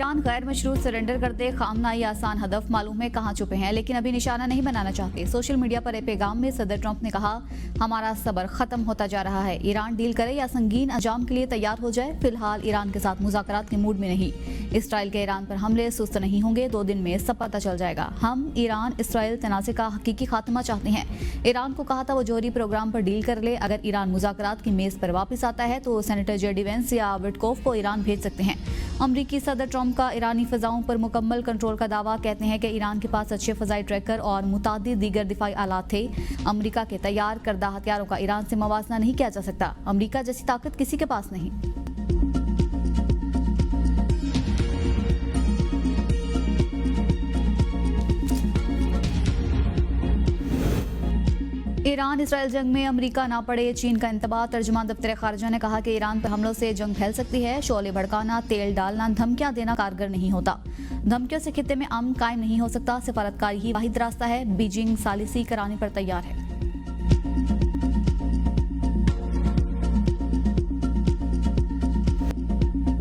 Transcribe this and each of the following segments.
Iran गैर मशरूत surrender कर दे, खामनाई आसान हदफ मालूम है कहां छुपे हैं, लेकिन अभी निशाना नहीं बनाना चाहते। सोशल मीडिया पर एक पैगाम में सदर ट्रंप ने कहा, हमारा सब्र खत्म होता जा रहा है। ईरान डील करे या संगीन अंजाम के लिए तैयार हो जाए। फिलहाल ईरान के साथ मुज़ाकरात के मूड में नहीं। इसराइल के ईरान पर हमले सुस्त नहीं होंगे, 2 दिन में सब पता चल जाएगा। हम ईरान इसराइल तनाज़े का हकीकी खात्मा चाहते हैं। ईरान को कहा था वो जौहरी प्रोग्राम पर डील कर ले। अगर ईरान मुज़ाकरात की मेज पर वापस आता है तो सेनेटर जेडी वेंस या विटकोफ को ईरान भेज सकते हैं। अमरीकी सदर ट्रंप का ईरानी फ़ज़ाओं पर मुकम्मल कंट्रोल का दावा। कहते हैं कि ईरान के पास अच्छे फ़ज़ाई ट्रैकर और मुतादिद दीगर दिफाई आलात थे। अमरीका के तैयार करदा हथियारों का ईरान से मवाजना नहीं किया जा सकता। अमरीका जैसी ताकत किसी के पास नहीं। ईरान इसराइल जंग में अमरीका ना पड़े, चीन का इंतबाह। तर्जुमान दफ्तर खारजा ने कहा कि ईरान पर हमलों से जंग फैल सकती है। शोले भड़काना, तेल डालना, धमकियां देना कारगर नहीं होता। धमकियों से खित्ते में अमन कायम नहीं हो सकता। सिफारतकारी ही वाहिद रास्ता है। बीजिंग सालिसी कराने पर तैयार है।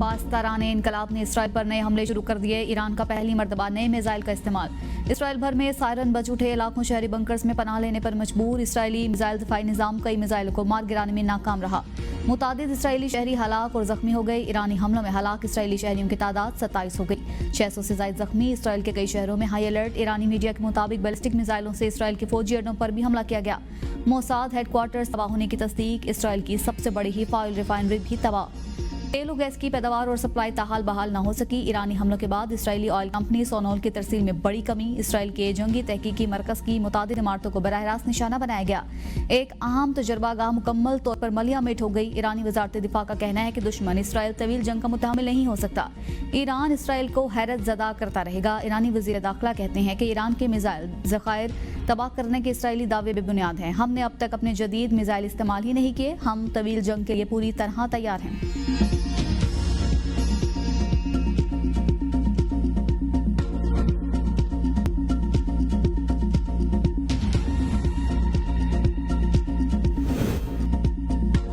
पास्तारान इनकलाब ने इसराइल पर नए हमले शुरू कर दिए। ईरान का पहली मर्तबा नए मिसाइल का इस्तेमाल। इसराइल भर में सायरन बज उठे। लाखों शहरी बंकर्स में पनाह लेने पर मजबूर। इसराइली मिसाइल दिफाई निजाम कई मिसाइलों को मार गिराने में नाकाम रहा। मुतादिद इसराइली शहरी हलाक और जख्मी हो गए। ईरानी हमलों में हलाक इसराइली शहरियों की तादाद 27 हो गई। 600 से ज्यादा जख्मी। इसराइल के कई शहरों में हाई अलर्ट। ईरानी मीडिया के मुताबिक बैलिस्टिक मिसाइलों से इसराइल के फौजी अड्डों पर भी हमला किया गया। मोसाद हेडक्वार्टर्स तबाह होने की तस्दीक। इसराइल की सबसे बड़ी ही ऑयल रिफाइनरी भी तबाह। तेल और गैस की पैदावार और सप्लाई ताहाल बहाल न हो सकी। ईरानी हमलों के बाद इसराइली ऑयल कंपनी सोनोल की तरसील में बड़ी कमी। इसराइल के जंगी तहकीकी मरकज की मुतादिद इमारतों को बराह रास्त निशाना बनाया गया। एक अहम तजर्बागाह मुकम्मल तौर पर मलियामेट हो गई। ईरानी वजारत दिफा का कहना है कि दुश्मन इसराइल तवील जंग का मुतहम्मिल नहीं हो सकता। ईरान इसराइल को हैरत ज़दा करता रहेगा। ईरानी वज़ीर दाखिला कहते हैं कि ईरान के मिसाइल ज़खायर तबाह करने के इसराइली दावे बेबुनियाद हैं। हमने अब तक अपने जदीद मिसाइल इस्तेमाल ही नहीं किए। हम तवील जंग के लिए पूरी तरह तैयार हैं।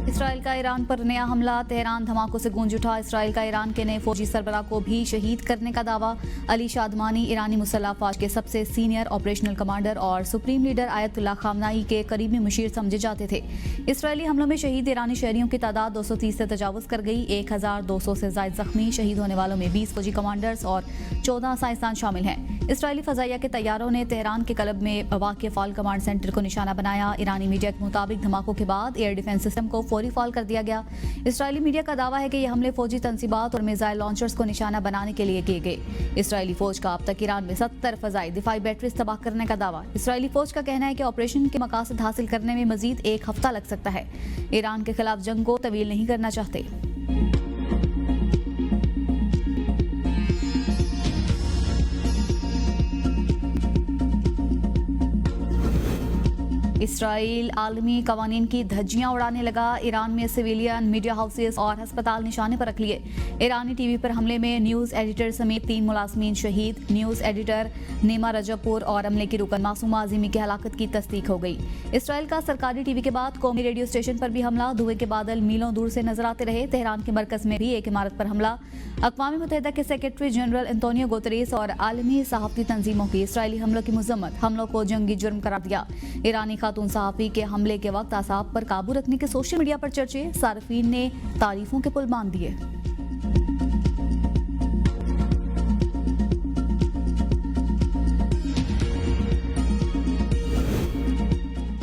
इसराइल का ईरान पर नया हमला। तेहरान धमाकों से गूंज उठा। इसराइल का ईरान के नए फौजी सरबराह को भी शहीद करने का दावा। अली शादमानी ईरानी मुसल्लह फौज के सबसे सीनियर ऑपरेशनल कमांडर और सुप्रीम लीडर आयतुल्लाह खामनाई के करीबी मुशीर समझे जाते थे। इसराइली हमलों में शहीद ईरानी शहरियों की तादाद 230 से तजावुज कर गई। 1200 से ज्यादा जख्मी। शहीद होने वालों में 20 फौजी कमांडर्स और 14 साइंसदान शामिल हैं। इसराइली फजाइया के तैयारों ने तेहरान के कलब में वाक़िअ फाल कमांड सेंटर को निशाना बनाया। ईरानी मीडिया के मुताबिक धमाकों के बाद एयर डिफेंस सिस्टम को फौरी फाल कर दिया गया। इसराइली मीडिया का दावा है कि ये हमले फौजी तंसीबात और मिसाइल लॉन्चर्स को निशाना बनाने के लिए किए गए। इसराइली फौज का अब तक ईरान में 70 फजाई दिफाई बैटरीज तबाह करने का दावा। इसराइली फौज का कहना है कि ऑपरेशन के मकासद हासिल करने में मजीद 1 हफ्ता लग सकता है। ईरान के खिलाफ जंग को तवील नहीं करना चाहते। इसराइल आलमी कवानीन की धज्जियां उड़ाने लगा। ईरान में सिविलियन मीडिया हाउसेस और अस्पताल निशाने पर रख लिए। ईरानी टीवी पर हमले में न्यूज़ एडिटर समेत 3 मुलाजमीन शहीद। न्यूज़ एडिटर नेमा रजबपुर और अमले की रुकन मासूमा आज़मी की हलाकत की तस्दीक हो गई। इसराइल का सरकारी टीवी के बाद कौमी रेडियो स्टेशन पर भी हमला। धुएं के बादल मीलों दूर से नजर आते रहे। तेहरान के मरकज में भी एक इमारत पर हमला। अक़वाम मुत्तहिदा के सेक्रेटरी जनरल एंटोनियो गुतरेस और आलमी सहाफ़ती तंजीमों की इसराइली हमलों की मजम्मत। हमलों को जंगी जुर्म करार दिया। ईरानी खातून सहाफ़ी के हमले के वक्त आसाब पर काबू रखने के सोशल मीडिया पर चर्चे। सार्फिन ने तारीफों के पुल बांध दिए।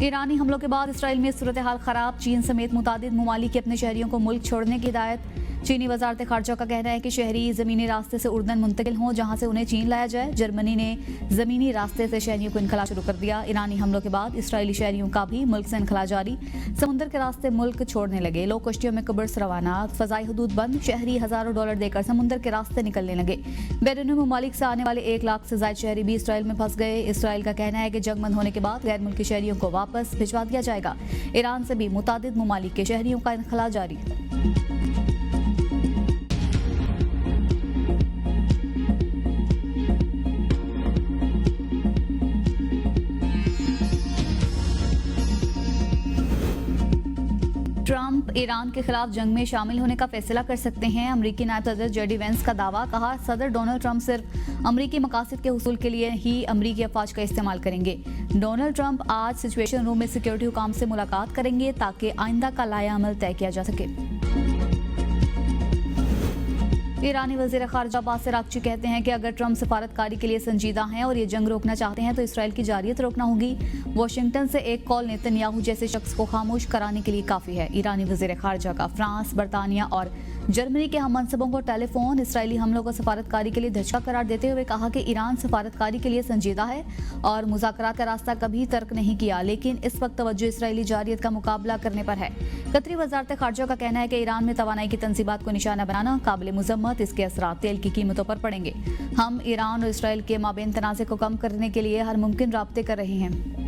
ईरानी हमलों के बाद इसराइल में सूरत हाल खराब। चीन समेत मुतादिद ममालिक की अपने शहरियों को मुल्क छोड़ने की हिदायत। चीनी वजारत खारजा का कहना है कि शहरी ज़मीनी रास्ते से उर्दन मुंतकिल हों, जहाँ से उन्हें चीन लाया जाए। जर्मनी ने ज़मीनी रास्ते से शहरियों को इनखला शुरू कर दिया। ईरानी हमलों के बाद इसराइली शहरियों का भी मुल्क से इनखला जारी। समुंदर के रास्ते मुल्क छोड़ने लगे लोग। कश्तियों में कब्र्स रवाना। फ़ज़ाई हदूद बंद। शहरी हज़ारों डॉलर देकर समुंदर के रास्ते निकलने लगे। बैरूनी ममालिक से आने वाले 1 लाख से ज्यादा शहरी भी इसराइल में फंस गए। इसराइल का कहना है कि जंग बंद होने के बाद गैर मुल्की शहरियों को वापस भिजवा दिया जाएगा। ईरान से भी मुतादिद ममालिक के शहरियों का इनखला जारी। ट्रंप ईरान के खिलाफ जंग में शामिल होने का फैसला कर सकते हैं। अमेरिकी नायब सदर जेडी वेंस का दावा। कहा, सदर डोनाल्ड ट्रंप सिर्फ अमेरिकी मकासद के हुसूल के लिए ही अमेरिकी अफवाज का इस्तेमाल करेंगे। डोनाल्ड ट्रंप आज सिचुएशन रूम में सिक्योरिटी हुकाम से मुलाकात करेंगे ताकि आइंदा का लाया-अमल तय किया जा सके। ईरानी वज़ीर ख़ारिजा अब्बास अराग़ची कहते हैं कि अगर ट्रंप सफारतकारी के लिए संजीदा हैं और ये जंग रोकना चाहते हैं तो इसराइल की जारियत रोकना होगी। वाशिंगटन से एक कॉल नेतन्याहू जैसे शख्स को खामोश कराने के लिए काफ़ी है। ईरानी वज़ीर ख़ारिजा का फ्रांस, बरतानिया और जर्मनी के हम मनसबों को टेलीफोन इसराइली हमलों को सफारतकारी के लिए धचका करार देते हुए कहा कि ईरान सफारतकारी के लिए संजीदा है और मुज़ाकरात का रास्ता कभी तर्क नहीं किया, लेकिन इस वक्त तवज्जो इसराइली जारियत का मुकाबला करने पर है। कतरी वज़ारत ख़ारिजा का कहना है कि ईरान में तवानाई की तंसीबात को निशाना बनाना काबिल मुज़म्मत, इसके असरात तेल की कीमतों पर पड़ेंगे। हम ईरान और इसराइल के माबेन तनाज़े को कम करने के लिए हर मुमकिन राब्ते कर रहे हैं।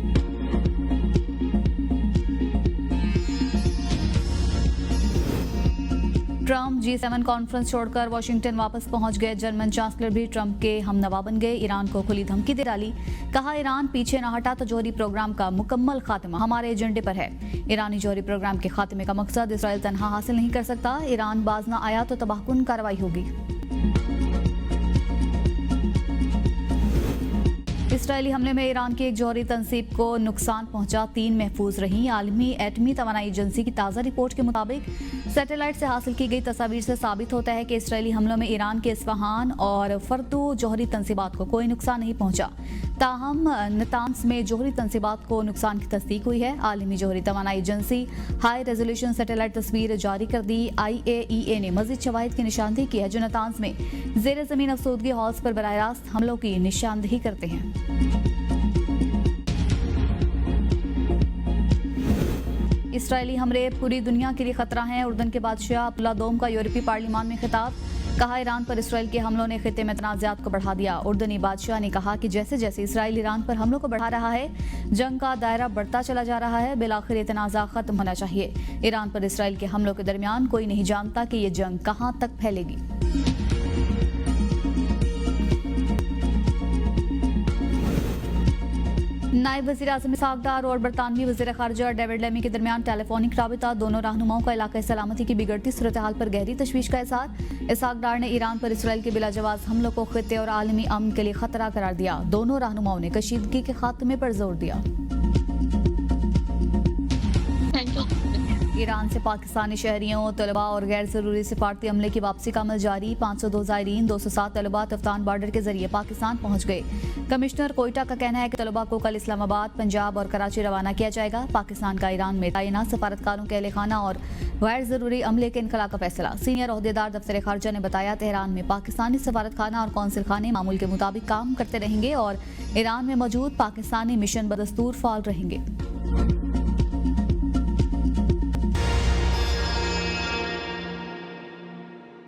ट्रंप G7 कॉन्फ्रेंस छोड़कर वाशिंगटन वापस पहुंच गए। जर्मन चांसलर भी ट्रंप के हमनवा बन गए। ईरान को खुली धमकी दे डाली। कहा, ईरान पीछे न हटा तो जौहरी प्रोग्राम का मुकम्मल खात्मा हमारे एजेंडे पर है। ईरानी जौहरी प्रोग्राम के खात्मे का मकसद इसराइल तनहा हासिल नहीं कर सकता। ईरान बाज न आया तो तबाहकुन कार्रवाई होगी। इसराइली हमले में ईरान की एक जौहरी तंसीब को नुकसान पहुंचा, 3 महफूज रहीं। आलमी एटमी तवानाई एजेंसी की ताज़ा रिपोर्ट के मुताबिक सैटेलाइट से हासिल की गई तस्वीर से साबित होता है कि इसराइली हमलों में ईरान के इस्फहान और फर्दो जौहरी तंसीबात को कोई नुकसान नहीं पहुंचा। ताहम नतान्स में जौहरी तंसीबात को नुकसान की तस्दीक हुई है। आलमी जौहरी तवानाई एजेंसी हाई रेजोल्यूशन सैटेलाइट तस्वीर जारी कर दी। IAEA ने मजीद शवाहिद की निशानदेही की है जो नतान्स में ज़ेर ज़मीन अफसोदगी हॉल्स पर बराह रास्त हमलों की निशानदेही करते हैं। इसराइली हमले पूरी दुनिया के लिए खतरा हैं। उर्दन के बादशाह अब्दुल्ला दोम का यूरोपीय पार्लियामान में खिताब। कहा, ईरान पर इसराइल के हमलों ने खित्ते में तनाज़ात को बढ़ा दिया। उर्दनी बादशाह ने कहा कि जैसे जैसे इसराइल ईरान पर हमलों को बढ़ा रहा है, जंग का दायरा बढ़ता चला जा रहा है। बिलाखिर ये तनाज़ा खत्म होना चाहिए। ईरान पर इसराइल के हमलों के दरमियान कोई नहीं जानता कि ये जंग कहाँ तक फैलेगी। नायब वज़ीर आज़म इसहाक डार और बरतानवी वज़ीर ख़ारिजा डेविड लेमी के दरमियान टेलीफोनिक राबिता। दोनों रहनुमाओं का इलाक़ाई सलामती की बिगड़ती सूरत हाल पर गहरी तशवीश का इज़हार। इसहाक डार ने ईरान पर इसराइल के बिलाजवाज़ हमलों को खित्ते और आलमी अमन के लिए खतरा करार दिया। दोनों रहनुमाओं ने कशीदगी के खात्मे पर जोर दिया। ईरान से पाकिस्तानी शहरियों, तलबा और गैर ज़रूरी सिफारती अमले की वापसी का अमल जारी। 502 ज़ायरीन, 207 तलबा तफ्तान बॉर्डर के जरिए पाकिस्तान पहुंच गए। कमिश्नर कोयटा का कहना है कि तलबा को कल इस्लामाबाद, पंजाब और कराची रवाना किया जाएगा। पाकिस्तान का ईरान में तैनात सफारतकारों के अहले खाना और गैर ज़रूरी अमले के इनखला का फैसला। सीनियर ओहदेदार दफ्तर ख़ारिजा ने बताया, तेहरान में पाकिस्तानी सफारत खाना और कौंसिल खाने मामूल के मुताबिक काम करते रहेंगे और ईरान में मौजूद पाकिस्तानी मिशन बदस्तूर फाल रहेंगे।